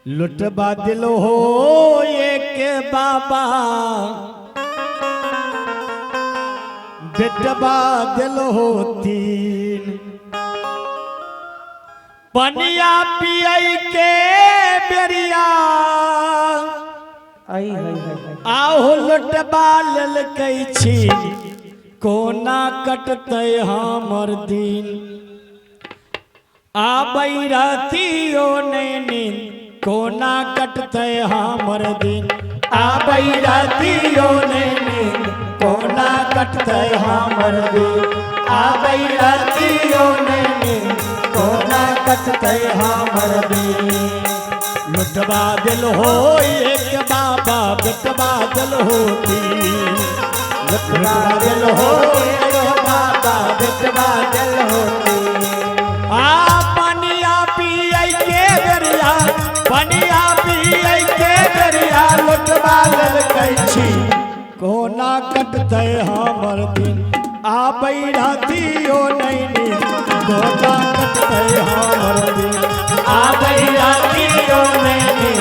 लुटबा दिल हो एक बाबा बेटबा दिल हो तीन पनिया पियई के बेरिया आहो लुटबा ललकै छी कोना कटतै हमर दिन आबै रातियो नैनी कोना कटतै हमर दिन आबै रातियो नैनी कोना कटतै हमर दिन आबै रातियो नैनी कोना कटतै हमर दिन लुटबा दिल हो एक बाबा बेटबा दिल हो तीन लुटबा दिल हो एक बाबा बेटबा दिल हो तीन पनिया पियई के बेरिया पनिया पियई के बेरिया लुटबा ललकै छी कोना कटतै हमर दिन आबै रातियो नैनी कोना कटतै हमर दिन आबै रातियो नैनी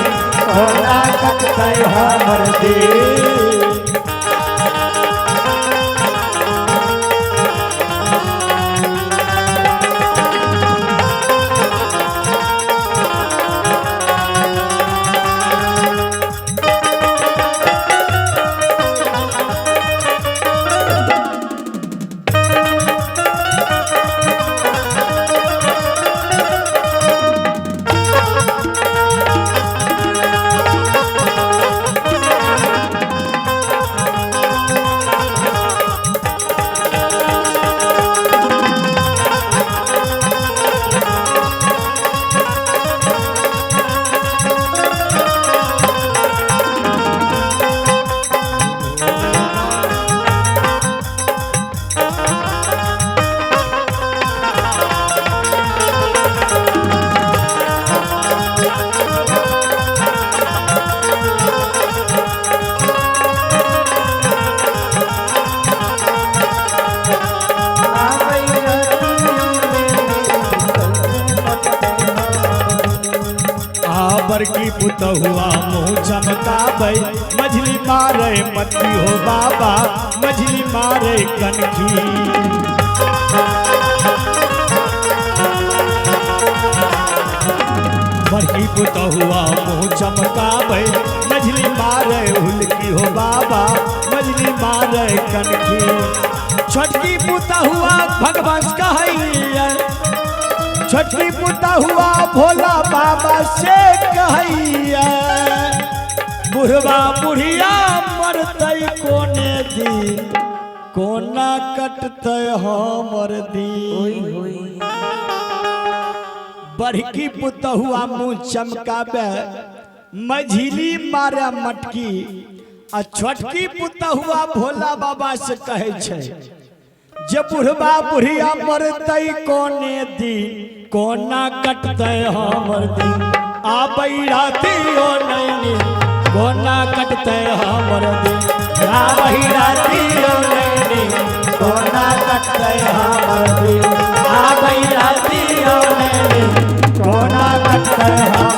कोना कटतै हमर दिन की पुतहुआ मुँह चमकाबै मछली मारे मती हो बाबा मछली मारे कनखी बड़की पुतहुआ मुँह चमकाबै मछली मारे हुलकी हो बाबा मछली मारे कनखी छोटकी पुतहुआ भगवान कहैया छोटकी पुता हुआ भोला बाबा से कहैया बुढ़वा बुढ़िया मरतै कोने दिन कोना कटतै हमर दिन बड़की पुतहुआ मुँह चमकाबे मझिली मारे मटकी आ छोटकी पुतहुआ भोला बाबा से कहै छै जे बुढ़वा बुढ़िया मरतै कोने दिन कोना कटतै हमर दिन आबै रातियो नैनी कोना कटतै हमर दिन आबै रातियो नैनी कोना कटतै हमर दिन आबै रातियो नैनी कोना कटतै हमर